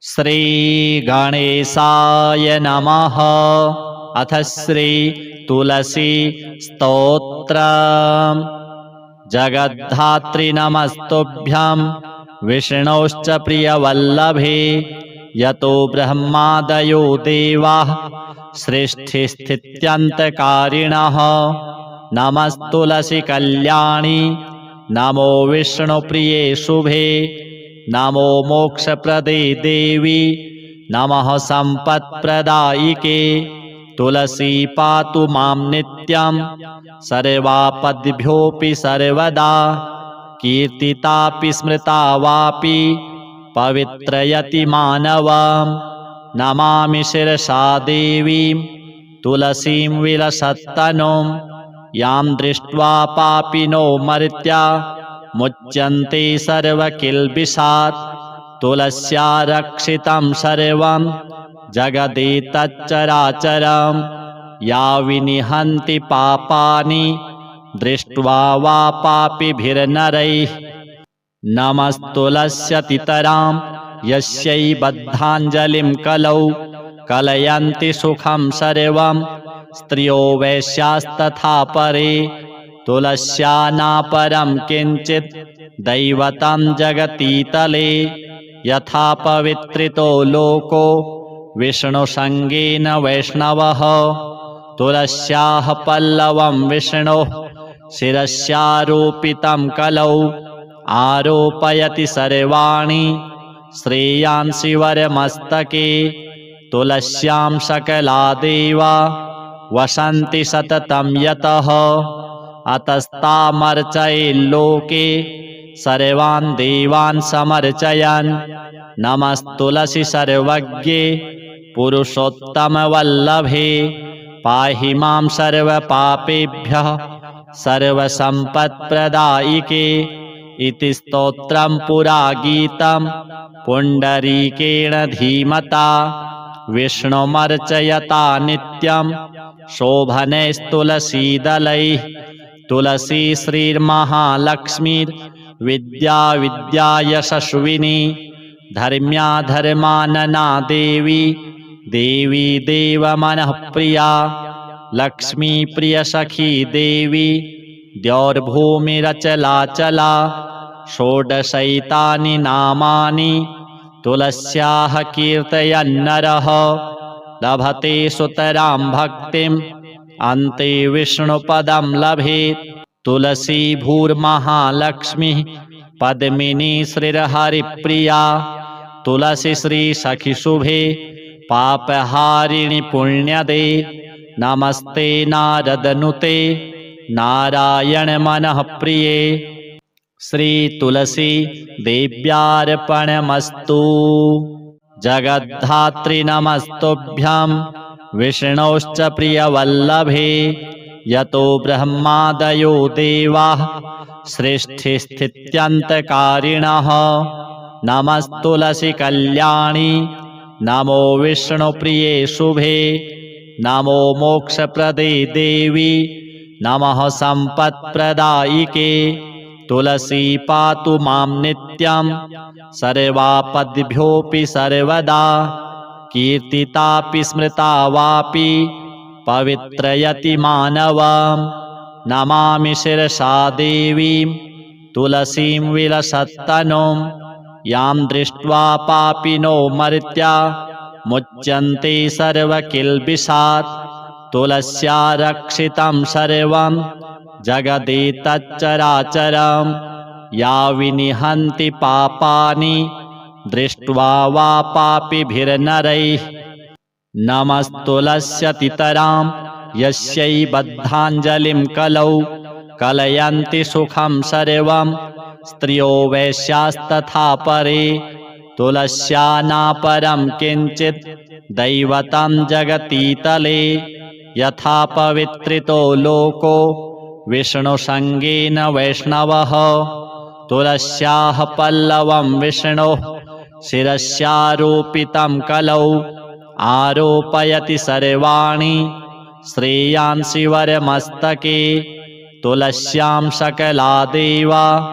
श्री गणेशाय नमः। अथ श्री तुलसी स्तोत्रम्। जगद्धात्री नमस्तुभ्यं विष्णोश्च प्रियवल्लभे। यतो ब्रह्मादयो देवाः सृष्टिस्थित्यन्तकारिणः। नमस्तुलसी कल्याणी नमो विष्णुप्रिये शुभे। नमो मोक्षप्रदे देवी नमः सम्पत्प्रदायिके। तुलसी पातु मां नित्यं सर्वापद्भ्योऽपि सर्वदा। कीर्तितापि स्मृता वापि पवित्रयति मानवं। नमामि शिरसा देवीं तुलसीं विलसत्तनुं। यां दृष्ट्वा पापिनो मर्त्या मुच्यन्ते सर्वकिल्बिषात्। तुलस्या रक्षितं सर्वं जगदेतच्चराचरं। या विनिहन्ति पापानि दृष्ट्वा वा पापिभिर्नरैः। नमस्तुलस्यतितरां यस्यै बद्धाञ्जलिं कलौ। कलयन्ति सुखं सर्वं स्त्रियो वैश्यास्तथा परे। तुलस्या नापरं किञ्चित् दैवतं जगतीतले। यथा पवित्रितो लोको विष्णुसङ्गेन वैष्णवः। तुलस्याः पल्लवं विष्णोः शिरस्यारोपितं कलौ। आरोपयति सर्वाणि श्रेयांसि वरमस्तके। तुलस्यां सकला देवा वसन्ति सततं यतः। अतस्तामर्चयेल्लोके सर्वान् देवान् समर्चयन्। नमस्तुलसी सर्वज्ञे पुरुषोत्तमवल्लभे। पाहि मां सर्वपापेभ्यः सर्वसम्पत्प्रदायिके। इति स्तोत्रं पुरा गीतं पुण्डरीकेण धीमता। विष्णुमर्चयता नित्यं शोभनैस्तुलसीदलैः। तुलसी श्रीर्महालक्ष्मीर्विद्या विद्यायशस्विनी। धर्म्या धर्मानना देवी देवी देवमनःप्रिया। लक्ष्मीप्रियसखी देवी द्यौर्भूमिरचलाचला। षोडशैतानि नामानि तुलस्याः कीर्तयन्नरः। लभते सुतरां भक्तिम् अन्ते विष्णुपदं लभेत्। तुलसी भूर्महालक्ष्मीः पद्मिनी श्रीर्हरिप्रिया। तुलसी श्रीसखिशुभे पापहारिणि पुण्यदे। नमस्ते नारदनुते नारायणमनःप्रिये। श्रीतुलसी देव्यार्पणमस्तु। जगद्धात्री नमस्तुभ्यं विष्णोश्च प्रियवल्लभे। यतो ब्रह्मादयो देवाः सृष्टिस्थित्यन्तकारिणः। नमस्तुलसी कल्याणी नमो विष्णुप्रिये शुभे। नमो मोक्षप्रदे देवी नमः सम्पत्प्रदायिके। तुलसी पातु मां नित्यं सर्वापद्भ्योऽपि सर्वदा। कीर्तितापि स्मृता वापि पवित्रयति मानवं। नमामि शिरसा देवीं तुलसीं विलसत्तनुं। यां दृष्ट्वा पापिनो मर्त्या मुच्यन्ते सर्वकिल्बिषात्। तुलस्या रक्षितं सर्वं जगदेतच्चराचरं। या विनिहन्ति पापानि दृष्ट्वा वा पापिभिर्नरैः। नमस्तुलस्यतितरां यस्यै बद्धाञ्जलिं कलौ। कलयन्ति सुखं सर्वं स्त्रियो वैश्यास्तथा परे। तुलस्या नापरं किञ्चित् दैवतं जगतीतले। यथा पवित्रितो लोको विष्णुसङ्गेन वैष्णवः। तुलस्याः पल्लवं विष्णोः शिरस्यारोपितं कलौ। आरोपयति सर्वाणि श्रेयांसि वरमस्तके। तुलस्यां सकला देवा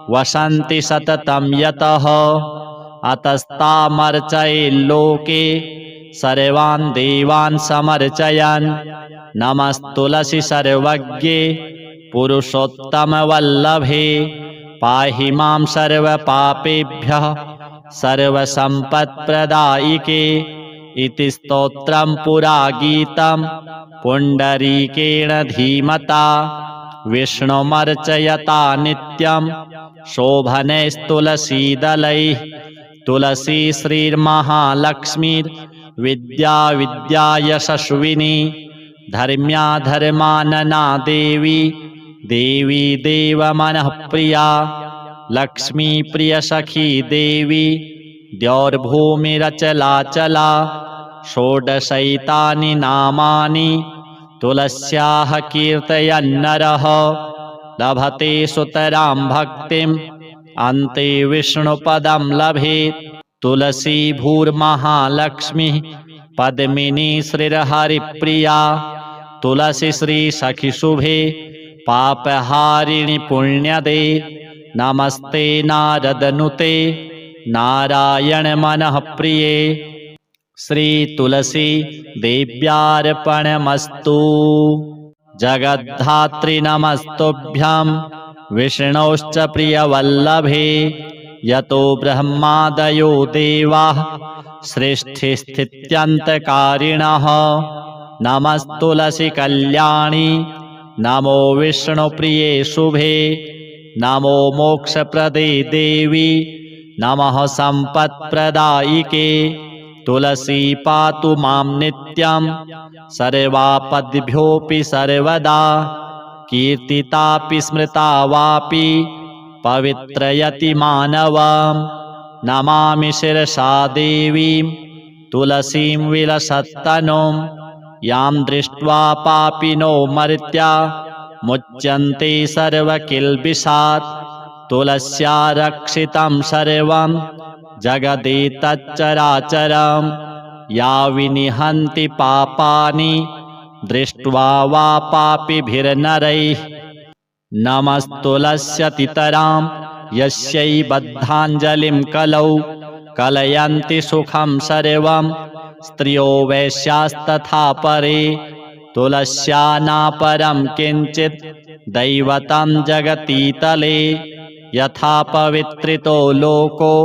वसन्ति सततं यतः। अतस्तामर्चयेल्लोके सर्वान् देवान् समर्चयन्। नमस्तुलसी सर्वज्ञे पुरुषोत्तमवल्लभे पाहि मां सर्वपापेभ्यः सर्वसम्पत्प्रदायिके। इति स्तोत्रं पुरा गीतं पुण्डरीकेण धीमता विष्णुमर्चयता नित्यं शोभनैस्तुलसीदलैः। तुलसी श्रीर्महालक्ष्मीर्विद्या विद्यायशस्विनी धर्म्या धर्मानना देवी देवी देवमनःप्रिया लक्ष्मी प्रियसखी देवी द्यौर्भूमिरचलाचला। षोडशैतानि नामानि तुलस्याः कीर्तयन्नरः लभते सुतरां भक्तिम् अन्ते विष्णुपदं लभेत्। तुलसी भूर्महालक्ष्मीः पद्मिनी श्रीर्हरिप्रिया तुलसी श्रीसखीशुभे पापहारिणि पुण्यदे। नमस्ते नारदनुते नारायण मनः प्रिये। श्री तुलसी देव्यार्पणमस्तु। जगद्धात्री नमस्तुभ्यं विष्णोश्च प्रियवल्लभे यतो ब्रह्मादयो देवाः सृष्टिस्थित्यन्तकारिणः। नमस्तुलसी कल्याणी नमो विष्णुप्रिये शुभे नमो मोक्षप्रदे देवी नमः सम्पत्प्रदायिके। तुलसी पातु मां नित्यं सर्वापद्भ्योऽपि सर्वदा कीर्तितापि स्मृता वापि पवित्रयति मानवं। नमामि शिरसा देवीं तुलसीं विलसत्तनुं यां दृष्ट्वा पापिनो मर्त्या मुच्यन्ते सर्वकिल्बिषात्। तुलस्या रक्षितं सर्वं जगदेतच्चराचरं या विनिहन्ति पापानि दृष्ट्वा वा पापिभिर्नरैः। नमस्तुलस्यतितरां यस्यै बद्धाञ्जलिं कलौ कलयन्ति सुखं सर्वं स्त्रियो वैश्यास्तथा परे। तुलस्या नापरं किञ्चित् दैवतं जगतीतले यथा पवित्रितो लोको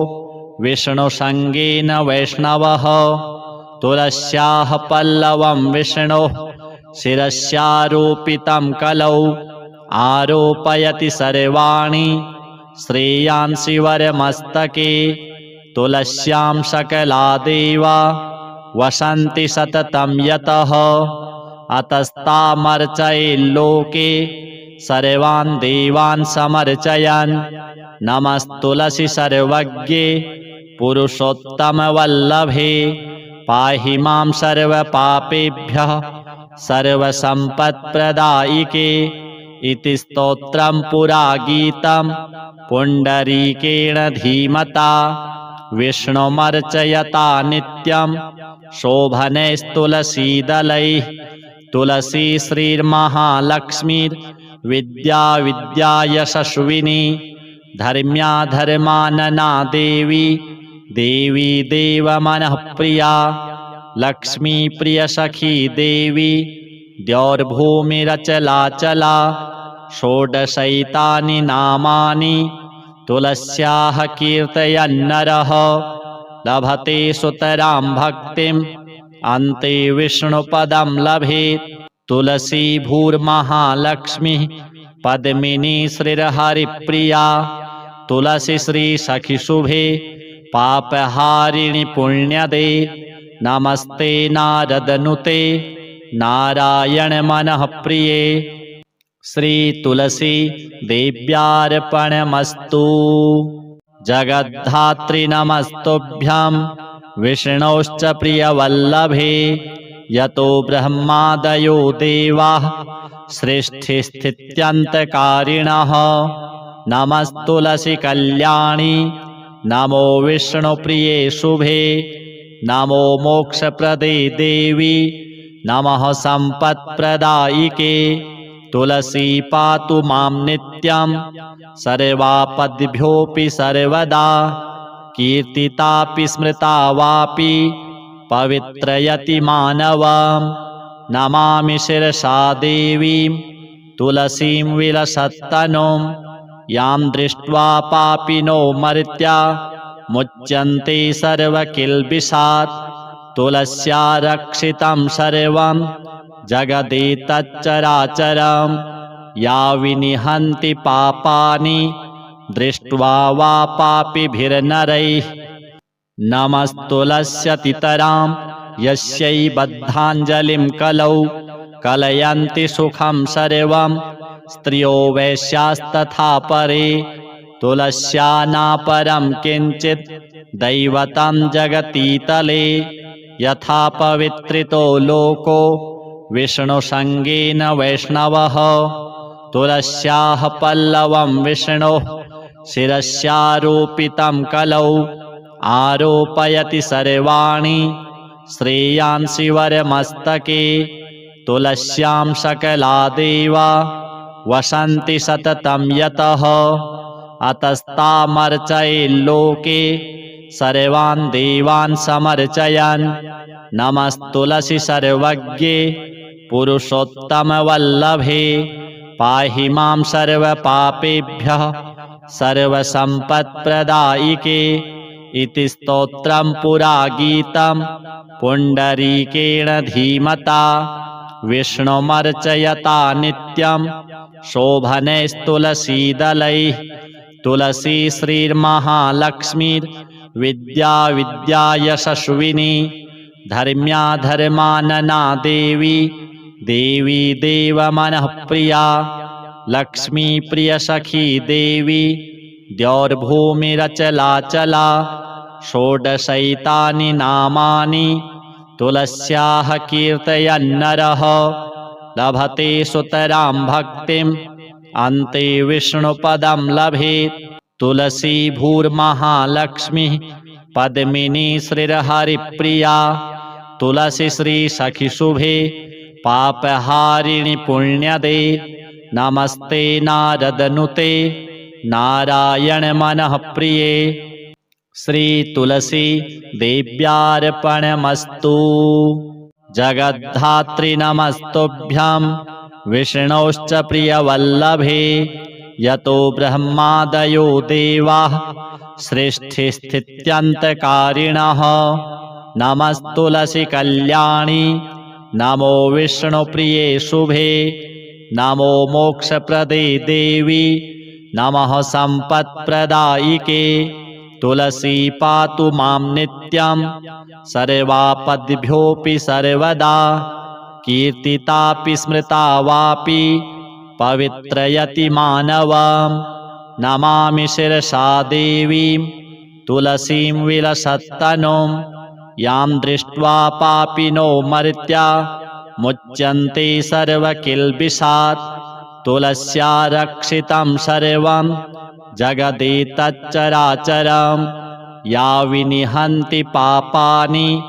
विष्णुसङ्गेन वैष्णवः। तुलस्याः पल्लवं विष्णोः शिरस्यारोपितं कलौ आरोपयति सर्वाणि श्रेयांसि वरमस्तके। तुलस्यां सकला देवा वसन्ति सततं यतः अतस्तामर्चयेल्लोके सर्वान् देवान् समर्चयन्। नमस्तुलसी सर्वज्ञे पुरुषोत्तमवल्लभे पाहि मां सर्वपापेभ्यः सर्वसम्पत्प्रदायिके। इति स्तोत्रं पुरा गीतं पुण्डरीकेण धीमता विष्णुमर्चयता नित्यं शोभनैस्तुलसीदलैः। तुलसी श्रीर्महालक्ष्मीर्विद्या विद्यायशस्विनी धर्म्या धर्मानना देवी देवी देवमनःप्रिया लक्ष्मी प्रियसखी देवी द्यौर्भूमिरचलाचला। षोडशैतानि नामानि तुलस्याः कीर्तयन्नरः लभते सुतरां भक्तिम् अन्ते विष्णुपदं लभेत्। तुलसी भूर्महालक्ष्मीः पद्मिनी श्रीर्हरिप्रिया तुलसी श्रीसखीशुभे पापहारिणि पुण्यदे। नमस्ते नारदनुते नारायण मनः प्रिये। श्री तुलसी देव्यार्पणमस्तु। जगद्धात्री नमस्तुभ्यं विष्णोश्च प्रियवल्लभे यतो ब्रह्मादयो देवाः सृष्टिस्थित्यन्तकारिणः। नमस्तुलसी कल्याणी नमो विष्णुप्रिये शुभे नमो मोक्षप्रदे देवी नमः सम्पत्प्रदायिके। तुलसी पातु मां नित्यं सर्वापद्भ्योऽपि सर्वदा कीर्तितापि स्मृता वापि पवित्रयति मानवम्। नमामि शिरसा देवीं तुलसीं विलसत्तनुं। यां दृष्ट्वा पापिनो मर्त्या मुच्यन्ते सर्वकिल्बिषात्। तुलस्या रक्षितं सर्वं जगदेतच्चराचरम्। या विनिहन्ति पापानि दृष्ट्वा वा पापिभिर्नरैः। नमस्तुलस्यतितरां यस्यै बद्धाञ्जलिं कलौ। कलयन्ति सुखं सर्वं स्त्रियो वैश्यास्तथा परे। तुलस्या नापरं किञ्चित् दैवतं जगतीतले। यथा पवित्रितो लोको विष्णुसङ्गेन वैष्णवः। तुलस्याः पल्लवं विष्णोः शिरस्यारोपितं कलौ। आरोपयति सर्वाणि श्रेयांसि वरमस्तके। तुलस्यां सकला देवा वसन्ति सततं यतः। अतस्तामर्चयेल्लोके सर्वान् देवान् समर्चयन्। नमस्तुलसि सर्वज्ञे पुरुषोत्तमवल्लभे। पाहि मां सर्वपापेभ्यः सर्वसम्पत्प्रदायिके। इति स्तोत्रं पुरा गीतं पुण्डरीकेण धीमता। विष्णुमर्चयता नित्यं शोभनैस्तुलसीदलैः। तुलसी श्रीर्महालक्ष्मीर्विद्या विद्यायशस्विनी। धर्म्या धर्मानना देवी देवी देवमनःप्रिया। लक्ष्मीप्रियसखी देवी द्यौर्भूमिरचलाचला। षोडशैतानि नामानि तुलस्याः कीर्तयन्नरः। लभते सुतरां भक्तिम् अन्ते विष्णुपदं लभेत्। तुलसी भूर्महालक्ष्मीः पद्मिनी श्रीर्हरिप्रिया। तुलसी श्रीसखिशुभे पापहारिणि पुण्यदे। नमस्ते नारदनुते नारायण मनःप्रिये। श्रीतुलसी देव्यार्पणमस्तु। जगद्धात्री नमस्तुभ्यं विष्णोश्च प्रियवल्लभे। यतो ब्रह्मादयो देवाः सृष्टिस्थित्यन्तकारिणः। नमस्तुलसी कल्याणी नमो विष्णुप्रिये शुभे। नमो मोक्षप्रदे देवी नमः सम्पत्प्रदायिके। तुलसी पातु मां नित्यं सर्वापद्भ्योऽपि सर्वदा। कीर्तितापि स्मृता वापि पवित्रयति मानवम्। नमामि शिरसा देवीं तुलसीं विलसत्तनुं। यां दृष्ट्वा पापिनो मर्त्या मुच्यन्ते सर्वकिल्बिषात्। तुलस्या रक्षितं सर्वं जगदेतच्चराचरम्। या विनिहन्ति पापानि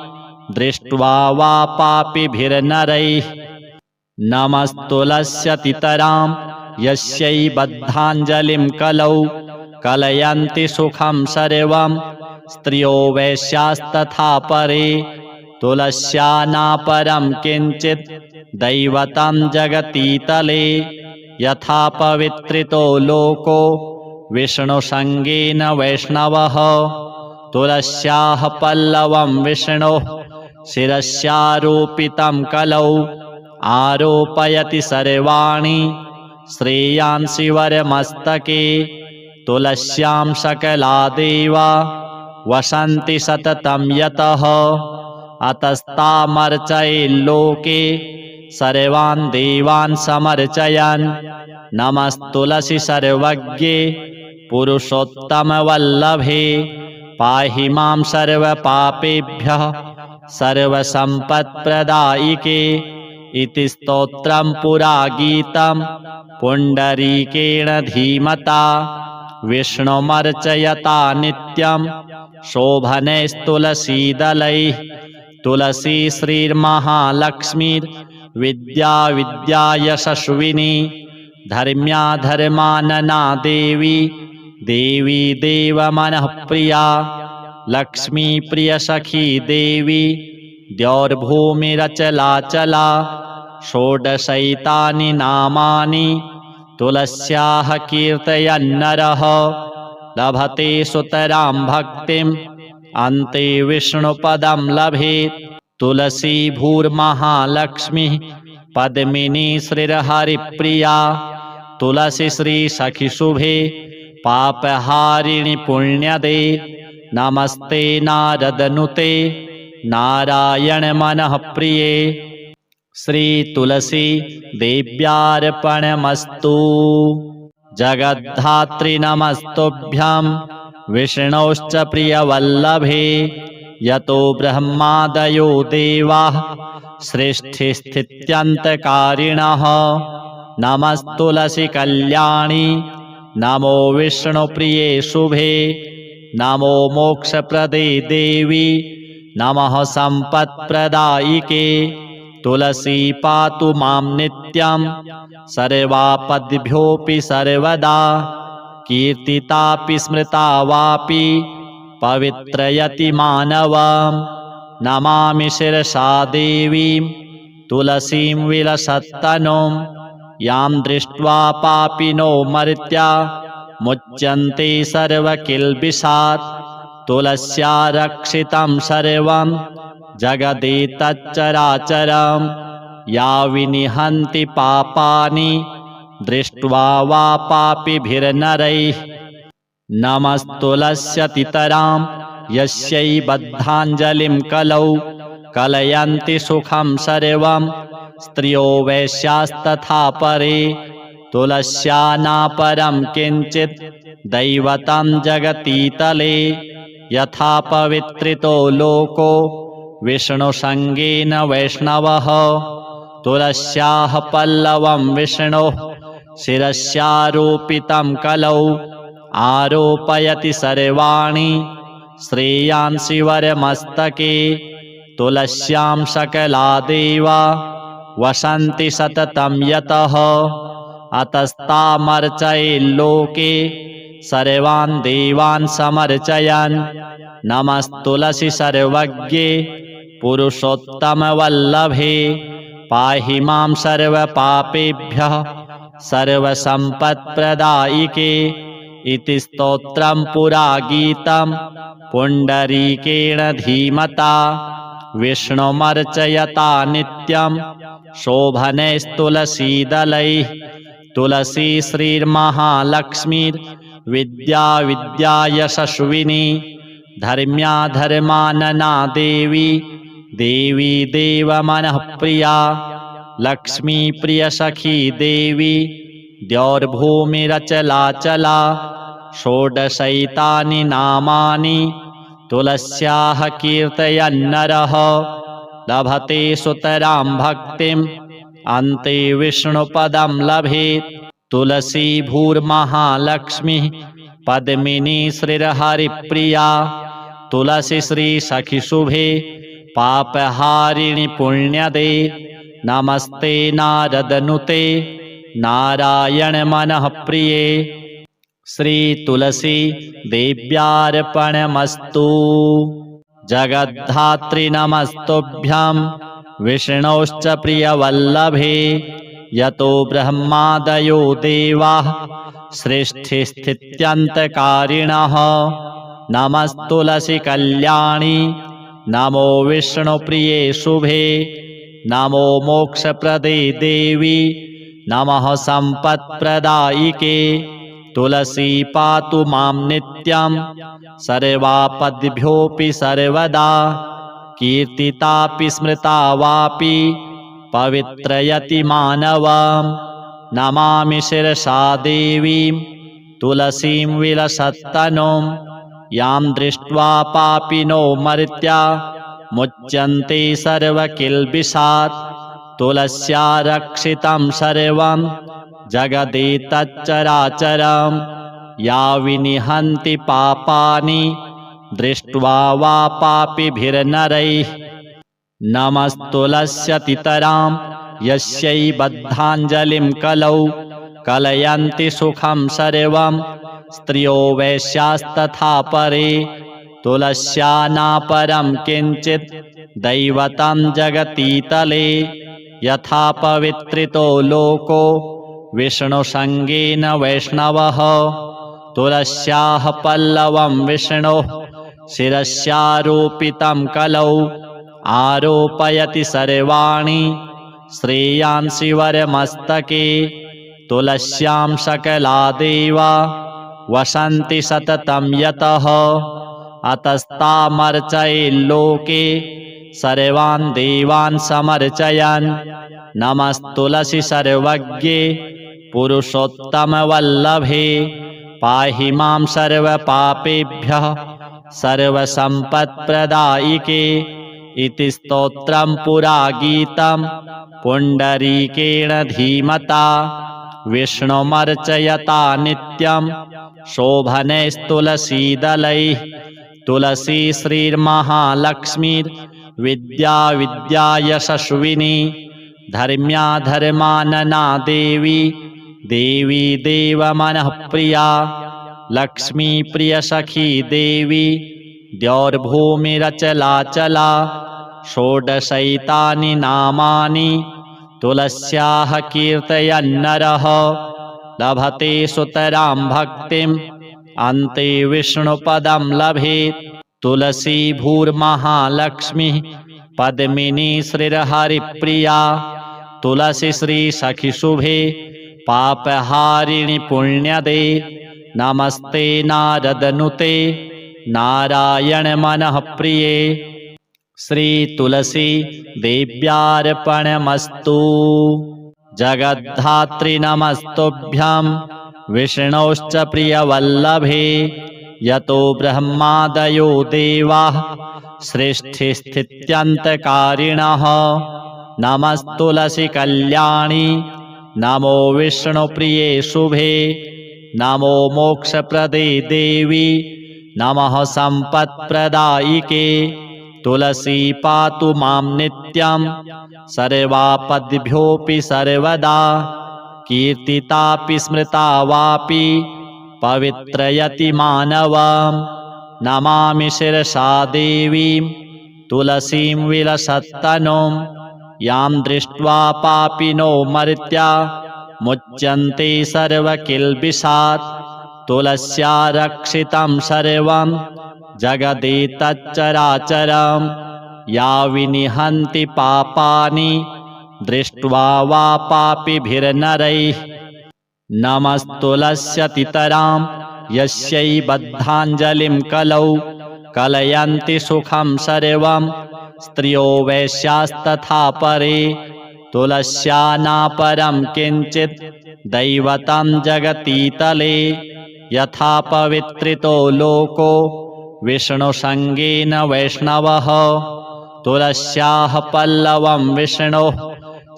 दृष्ट्वा वा पापिभिर्नरैः। नमस्तुलस्यतितरां यस्यै बद्धाञ्जलिं कलौ। कलयन्ति सुखं सर्वं स्त्रियो वैश्यास्तथा परे। तुलस्या नापरं किञ्चित् दैवतं जगतीतले। यथा पवित्रितो लोको विष्णुसङ्गेन वैष्णवः। तुलस्याः पल्लवं विष्णोः शिरस्यारोपितं कलौ। आरोपयति सर्वाणि श्रेयांसि वरमस्तके। तुलस्यां सकला देवा वसन्ति सततं यतः। अतस्तामर्चयेल्लोके सर्वान् देवान् समर्चयन्। नमस्तुलसि सर्वज्ञे पुरुषोत्तमवल्लभे। पाहि मां सर्वपापेभ्यः सर्वसम्पत्प्रदायिके। इति स्तोत्रं पुरा गीतं पुण्डरीकेण धीमता। विष्णुमर्चयता नित्यं शोभनैस्तुलसीदलैः। तुलसी श्रीर्महालक्ष्मीर्विद्या विद्यायशस्विनी। धर्म्या धर्मानना देवी देवी देवमनःप्रिया। लक्ष्मीप्रियसखी देवी द्यौर्भूमिरचलाचला षोडशैतानि नामानि तुलस्याः कीर्तयन्नरः लभते सुतरां भक्तिम् अन्ते विष्णुपदं लभेत्। तुलसी भूर्महालक्ष्मी पद्मिनी श्रीहरिप्रिया तुलसी श्री सखी शुभे पापहारिणि पुण्यदे नमस्ते नारदनुते नारायण मनः प्रिये। श्री तुलसी देव्यार्पणमस्तु। जगद्धात्री नमस्तुभ्यां विष्णोश्च प्रियवल्लभे यतो ब्रह्मादयो देवाः सृष्टिस्थित्यन्तकारिणः नमस्तुलसी कल्याणी नमो विष्णुप्रिये शुभे नमो मोक्षप्रदे देवी नमः सम्पत्प्रदायिके। तुलसी पातु मां नित्यं सर्वापद्भ्योऽपि सर्वदा कीर्तितापि स्मृता वापि पवित्रयति मानवम्। नमामि शिरसा देवीं तुलसीं विलसत्तनुं यां दृष्ट्वा पापिनो मर्त्या मुच्यन्ते सर्वकिल्बिषात्। तुलस्या रक्षितं सर्वं जगदेतच्चराचरं या विनिहन्ति पापानि दृष्ट्वा वा पापिभिर्नरैः। नमस्तुलस्यतितरां यस्यै बद्धाञ्जलिं कलौ कलयन्ति सुखं सर्वं स्त्रियो वैश्यास्तथा परे। तुलस्या नापरं किञ्चित् दैवतं जगतीतले यथा पवित्रितो लोको विष्णुसङ्गेन वैष्णवः। तुलस्याः पल्लवं विष्णोः शिरस्यारोपितं कलौ आरोपयति सर्वाणि श्रेयांसि वरमस्तके। तुलस्यां सकला देवा वसन्ति सततं यतः अतस्तामर्चयेल्लोके सर्वान् देवान् समर्चयन्। नमस्तुलसी सर्वज्ञे पुरुषोत्तमवल्लभे पाहि मां सर्वपापेभ्यः सर्वसम्पत्प्रदायिके। इति स्तोत्रं पुरा गीतं पुण्डरीकेण धीमता विष्णुमर्चयता नित्यं शोभनैस्तुलसीदलैः। तुलसी श्रीर्महालक्ष्मीर्विद्या विद्यायशस्विनी धर्म्या धर्मानना देवी देवी देवमनः प्रिया लक्ष्मी प्रियसखी देवी द्यौर्भूमिरचलाचला षोडशैतानि नामानि तुलस्याः कीर्तयन्नरः लभते सुतरां भक्तिम् अन्ते विष्णुपदं लभेत्। तुलसी भूर्महालक्ष्मी पद्मिनी श्रीहरिप्रिया तुलसी श्री सखी शुभे पापहारिणि पुण्यदे नमस्ते नारदनुते नारायण मनः प्रिये। श्री तुलसी देव्यार्पणमस्तु। जगद्धात्री नमस्तुभ्यां विष्णोश्च प्रियवल्लभे यतो ब्रह्मादयो देवाः सृष्टिस्थित्यन्तकारिणः नमस्तुलसी कल्याणी नमो विष्णुप्रिये शुभे नमो मोक्षप्रदे देवी नमः सम्पत्प्रदायिके। तुलसी पातु मां नित्यं सर्वापद्भ्योऽपि सर्वदा कीर्तितापि स्मृता वापि पवित्रयति मानवम्। नमामि शिरसा देवीं तुलसीं विलसत्तनुं यां दृष्ट्वा पापिनो मर्त्या मुच्यन्ते सर्वकिल्बिषात्। तुलस्या रक्षितं सर्वं जगदेतच्चराचरं या विनिहन्ति पापानि दृष्ट्वा वा पापिभिर्नरैः। नमस्तुलस्यतितरां यस्यै बद्धाञ्जलिं कलौ कलयन्ति सुखं सर्वं स्त्रियो वैश्यास्तथा परे। तुलस्यानापरं किञ्चित् दैवतं जगतीतले यथा पवित्रितो लोको विष्णुसङ्गेन वैष्णवः तुलस्याः पल्लवं विष्णोः शिरस्यारोपितं कलौ आरोपयति सर्वाणि श्रेयांसि वरमस्तके तुलस्यां सकला देवा वसन्ति सततं यतः अतस्तामर्चयेल्लोके सर्वान् देवान् समर्चयन् नमस्तुलसि सर्वज्ञे पुरुषोत्तमवल्लभे पाहि मां सर्वपापेभ्यः सर्वसम्पत्प्रदायिके इति स्तोत्रं पुरा गीतं पुण्डरीकेण धीमता विष्णुमर्चयता नित्यं शोभनैस्तुलसीदलैः तुलसी श्रीर्महालक्ष्मीर्विद्या विद्यायशस्विनी धर्म्या धर्मानना देवी देवी देवमनःप्रिया लक्ष्मी प्रियसखी देवी द्यौर्भूमिरचलाचला षोडशैतानि नामानि तुलस्याः कीर्तयन्नरः लभते सुतरां भक्तिम् अन्ते विष्णुपदं लभेत् तुलसी भूर्महालक्ष्मीः पद्मिनी श्रीर्हरिप्रिया तुलसी श्रीसखिशुभे पापहारिणि पुण्यदे नमस्ते नारदनुते नारायण मनः प्रिये श्री तुलसी देव्यार्पणमस्तु। जगद्धात्री नमस्तुभ्यं विष्णोश्च प्रियवल्लभे यतो ब्रह्मादयो देवाः सृष्टिस्थित्यन्तकारिणः नमस्तुलसी कल्याणी नमो विष्णुप्रिये शुभे नमो मोक्षप्रदे देवी नमः सम्पत्प्रदायिके तुलसी पातु मां नित्यं सर्वापद्भ्योऽपि सर्वदा कीर्तितापि स्मृता वापि पवित्रयति मानवं नमामि शिरसा देवीं तुलसीं विलसत्तनुं यां दृष्ट्वा पापिनो मर्त्या मुच्यन्ते सर्वकिल्बिषात् तुलस्या रक्षितं सर्वं जगदेतच्चराचरं या विनिहन्ति पापानि दृष्ट्वा वा पापिभिर्नरैः नमस्तुलस्यतितरां यस्यै बद्धाञ्जलिं कलौ कलयन्ति सुखं सर्वं स्त्रियो वैश्यास्तथा परे तुलस्यानापरं किञ्चित् दैवतं जगतीतले यथा पवित्रितो लोको विष्णुसङ्गेन वैष्णवः तुलस्याः पल्लवं विष्णोः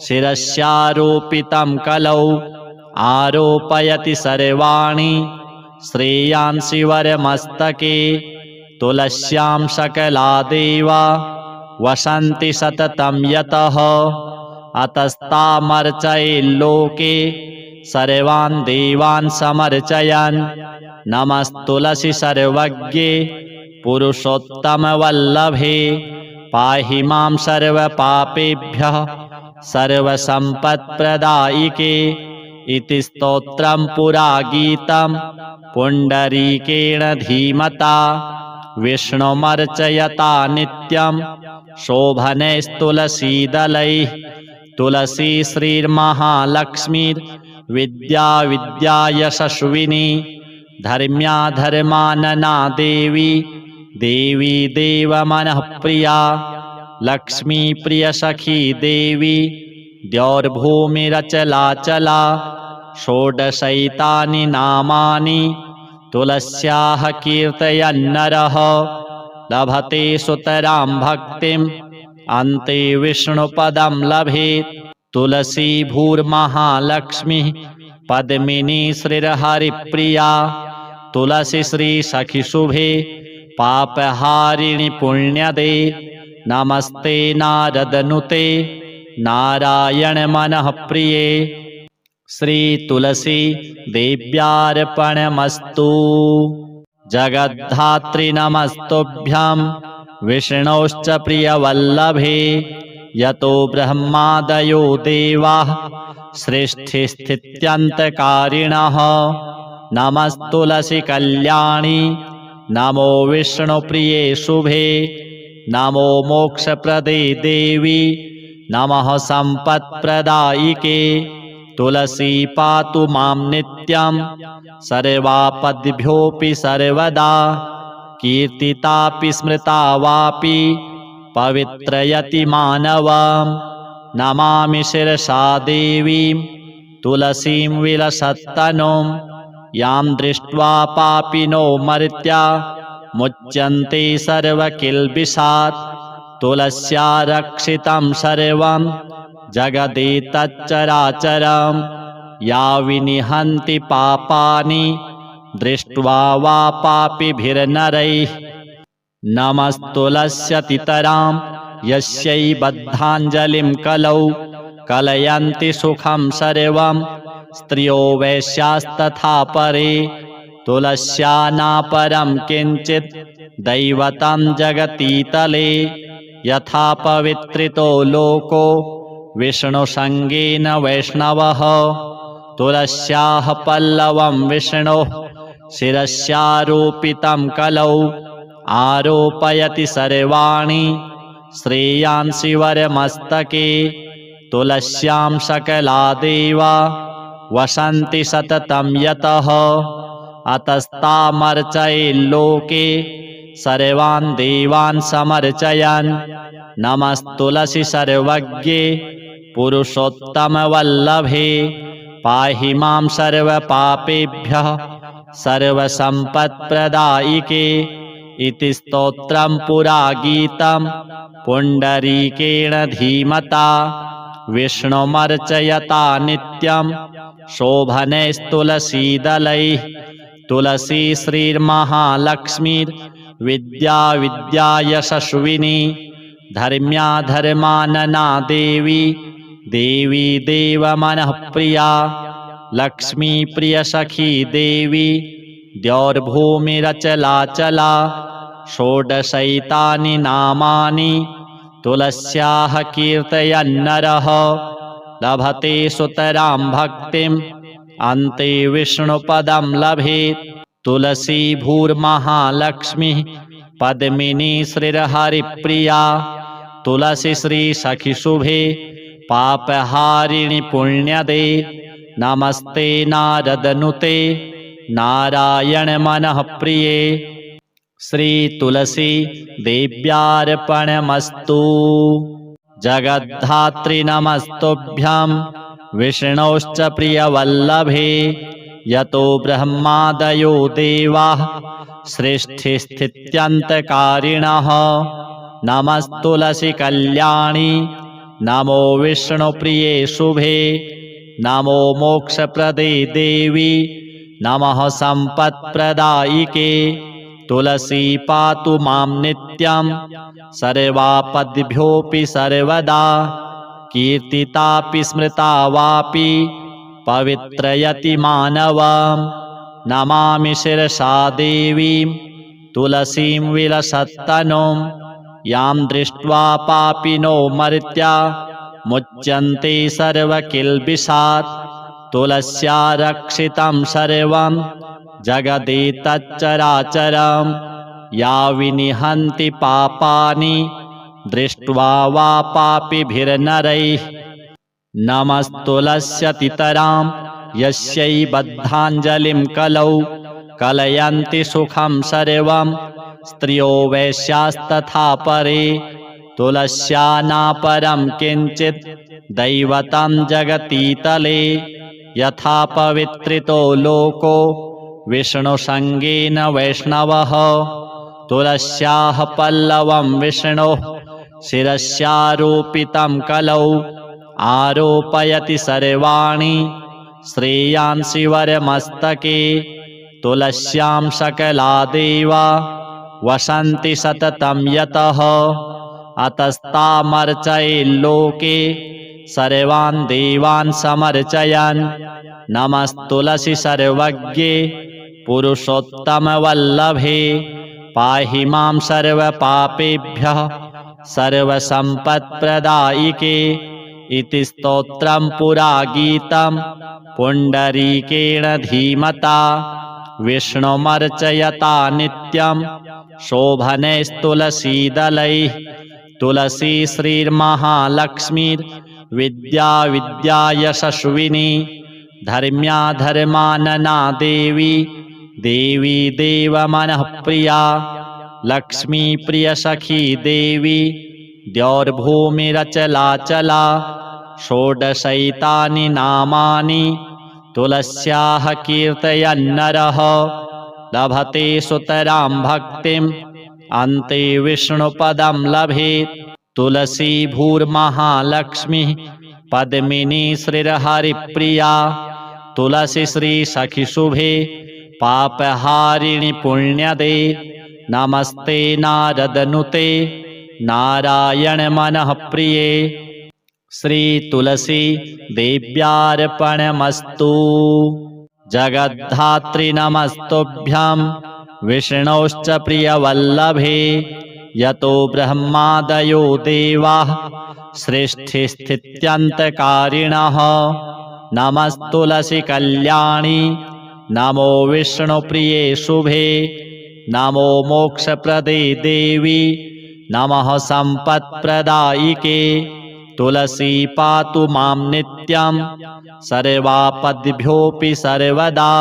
शिरस्यारोपितं कलौ आरोपयति सर्वाणि श्रेयांसि वरमस्तके तुलस्यां सकला देवा वसन्ति सततं यतः अतस्तामर्चयेल्लोके सर्वान् देवान् समर्चयन् नमस्तुलसि सर्वज्ञे पुरुषोत्तमवल्लभे पाहि मां सर्वपापेभ्यः सर्वसम्पत्प्रदायिके इति स्तोत्रं पुरा गीतं पुण्डरीकेण धीमता विष्णुमर्चयता नित्यं शोभनैस्तुलसीदलैः तुलसी श्रीर्महालक्ष्मीर्विद्या विद्यायशस्विनी धर्म्या धर्मानना देवी देवी देवमनःप्रिया लक्ष्मी प्रियसखी देवी द्यौर्भूमिरचलाचला षोडशैतानि नामानि तुलस्याः कीर्तयन्नरः लभते सुतरां भक्तिम् अन्ते विष्णुपदं लभेत् तुलसी भूर्महालक्ष्मीः पद्मिनी श्रीर्हरिप्रिया तुलसी श्रीसखिशुभे पापहारिणि पुण्यदे नमस्ते नारदनुते नारायण मनः प्रिये श्री तुलसी देव्यार्पणमस्तु। जगद्धात्री नमस्तुभ्यं विष्णोश्च प्रियवल्लभे यतो ब्रह्मादयो देवाः सृष्टिस्थित्यन्तकारिणः नमस्तुलसी कल्याणी नमो विष्णुप्रिये शुभे नमो मोक्षप्रदे देवी नमः सम्पत्प्रदायिके तुलसी पातु मां नित्यं सर्वापद्भ्योऽपि सर्वदा कीर्तितापि स्मृता वापि पवित्रयति मानवं नमामि शिरसा देवीं तुलसीं विलसत्तनुं यां दृष्ट्वा पापिनो मर्त्या मुच्यन्ते सर्वकिल्बिषात् तुलस्या रक्षितं सर्वं जगदेतच्चराचरं या विनिहन्ति पापानि दृष्ट्वा वा पापिभिर्नरैः नमस्तुलस्यतितरां यस्यै बद्धाञ्जलिं कलौ कलयन्ति सुखं सर्वं स्त्रियो वैश्यास्तथा परे तुलस्या नापरं किञ्चित् दैवतं जगतीतले यथा पवित्रितो लोको विष्णुसङ्गेन वैष्णवः तुलस्याः पल्लवं विष्णोः शिरस्यारोपितं कलौ आरोपयति सर्वाणि श्रेयांसि वरमस्तके तुलस्यां सकला देवा वसन्ति सततं यतः अतस्तामर्चयेल्लोके सर्वान् देवान् समर्चयन् नमस्तुलसी सर्वज्ञे पुरुषोत्तमवल्लभे पाहि मां सर्वपापेभ्यः सर्वसम्पत्प्रदायिके इति स्तोत्रं पुरा गीतं पुण्डरीकेण धीमता विष्णुमर्चयता नित्यं शोभनैस्तुलसीदलैः तुलसी श्रीर्महालक्ष्मीर्विद्या विद्यायशस्विनी धर्म्या धर्मानना देवी देवी देवमनःप्रिया लक्ष्मी प्रियसखी देवी द्यौर्भूमिरचलाचला षोडशैतानि नामानि तुलस्याः कीर्तयन्नरः लभते सुतरां भक्तिम् अन्ते विष्णुपदं लभेत् तुलसी भूर्महालक्ष्मीः पद्मिनी श्रीर्हरिप्रिया तुलसी श्रीसखिशुभे पापहारिणि पुण्यदे नमस्ते नारदनुते नारायण मनः प्रिये श्री तुलसी देव्यार्पणमस्तु जगद्धात्री नमस्तुभ्यं विष्णोश्च प्रियवल्लभे यतो ब्रह्मादयो देवाः सृष्टिस्थित्यन्तकारिणः नमस्तुलसी कल्याणी नमो विष्णुप्रिये शुभे नमो मोक्षप्रदे देवी नमः सम्पत्प्रदायिके तुलसी पातु मां नित्यं सर्वापद्भ्योऽपि सर्वदा कीर्तितापि स्मृता वापि पवित्रयति मानवं नमामि शिरसा देवीं तुलसीं विलसत्तनुं यां दृष्ट्वा पापिनो मर्त्या मुच्यन्ते सर्वकिल्बिषात् तुलस्या रक्षितं सर्वं जगदेतच्चराचरं या विनिहन्ति पापानि दृष्ट्वा वा पापिभिर्नरैः नमस्तुलस्यतितरां यस्यै बद्धाञ्जलिं कलौ कलयन्ति सुखं सर्वं स्त्रियो वैश्यास्तथा परे तुलस्या नापरं किञ्चित् दैवतं जगतीतले यथा पवित्रितो लोको विष्णुसङ्गेन वैष्णवः तुलस्याः पल्लवं विष्णोः शिरस्यारोपितं कलौ आरोपयति सर्वाणि श्रेयांसि वरमस्तके तुलस्यां सकला देवा वसन्ति सततं यतः अतस्तामर्चयेल्लोके सर्वान् देवान् समर्चयन् नमस्तुलसी सर्वज्ञे पुरुषोत्तमवल्लभे पाहि मां सर्वपापेभ्यः सर्वसम्पत्प्रदायिके इति स्तोत्रं पुरा गीतं पुण्डरीकेण धीमता विष्णुमर्चयता नित्यं शोभनैस्तुलसीदलैः तुलसी श्रीर्महालक्ष्मीर्विद्या विद्यायशस्विनी धर्म्या धर्मानना देवी देवी देवमनःप्रिया लक्ष्मी प्रियसखी देवी द्यौर्भूमिरचलाचला षोडशैतानि नामानि तुलस्याः कीर्तयन्नरः लभते सुतरां भक्तिम् अन्ते विष्णुपदं लभेत् तुलसी भूर्महालक्ष्मीः पद्मिनी श्रीर्हरिप्रिया तुलसी श्रीसखिशुभे पापहारिणि पुण्यदे नमस्ते नारदनुते नारायण मनः प्रिये श्री तुलसी देव्यार्पणमस्तु। जगद्धात्री नमस्तुभ्यं विष्णोश्च प्रियवल्लभे यतो ब्रह्मादयो देवाः सृष्टिस्थित्यन्तकारिणः नमस्तुलसी कल्याणी नमो विष्णुप्रिये शुभे नमो मोक्षप्रदे देवी नमः सम्पत्प्रदायिके तुलसी पातु मां नित्यं सर्वापद्भ्योऽपि सर्वदा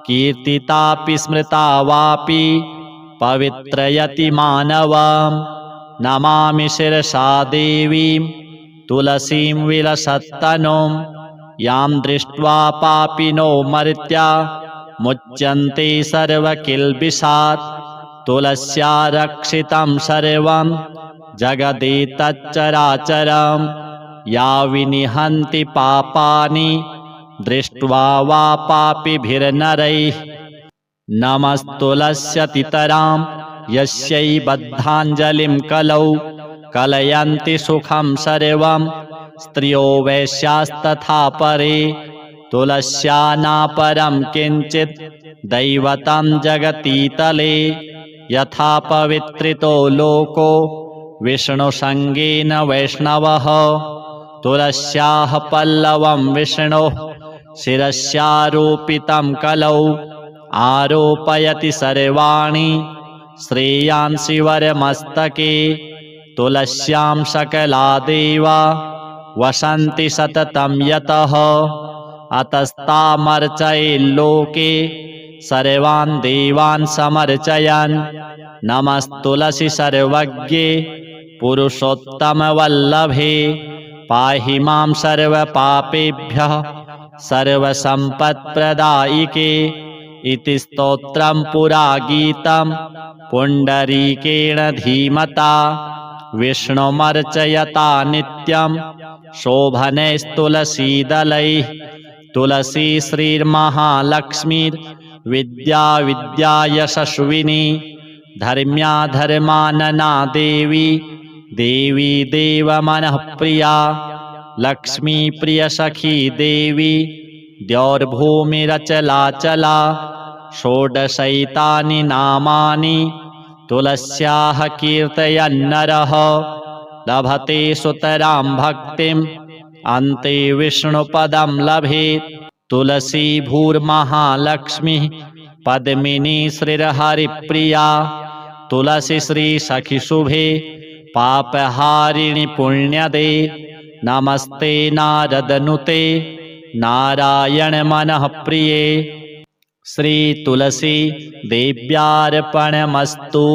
कीर्तितापि स्मृता वापि पवित्रयति मानवं नमामि शिरसा देवीं तुलसीं विलसत्तनुं यां दृष्ट्वा पापिनो मर्त्या मुच्यन्ते सर्वकिल्बिषात् तुलस्या रक्षितं सर्वं जगदेतच्चराचरं या विनिहन्ति पापानि दृष्ट्वा वा पापिभिर्नरैः नमस्तुलस्यतितरां यस्यै बद्धाञ्जलिं कलौ कलयन्ति सुखं सर्वं स्त्रियो वैश्यास्तथा परे तुलस्या नापरं किञ्चित् दैवतं जगतीतले यथा पवित्रितो लोको विष्णुसङ्गेन वैष्णवः तुलस्याः पल्लवं विष्णोः शिरस्यारोपितं कलौ आरोपयति सर्वाणि श्रेयांसि वरमस्तके तुलस्यां सकला देवा वसन्ति सततं यतः अतस्तामर्चयेल्लोके सर्वान् देवान् समर्चयन् नमस्तुलसी सर्वज्ञे पुरुषोत्तमवल्लभे पाहि मां सर्वपापेभ्यः सर्वसम्पत्प्रदायिके इति स्तोत्रं पुरा गीतं पुण्डरीकेण धीमता विष्णुमर्चयता नित्यं शोभनैस्तुलसीदलैः तुलसी श्रीर्महालक्ष्मीर्विद्या विद्यायशस्विनी धर्म्या धर्मानना देवी देवी देवमनःप्रिया लक्ष्मी प्रियसखी देवी द्यौर्भूमिरचलाचला षोडशैतानि नामानि तुलस्याः कीर्तयन्नरः लभते सुतरां भक्तिम् अन्ते विष्णुपदं लभेत् तुलसी भूर्महालक्ष्मीः पद्मिनी श्रीर्हरिप्रिया तुलसी श्रीसखिशुभे पापहारिणि पुण्यदे नमस्ते नारदनुते नारायण मनः प्रिये श्री तुलसी देव्यार्पणमस्तु।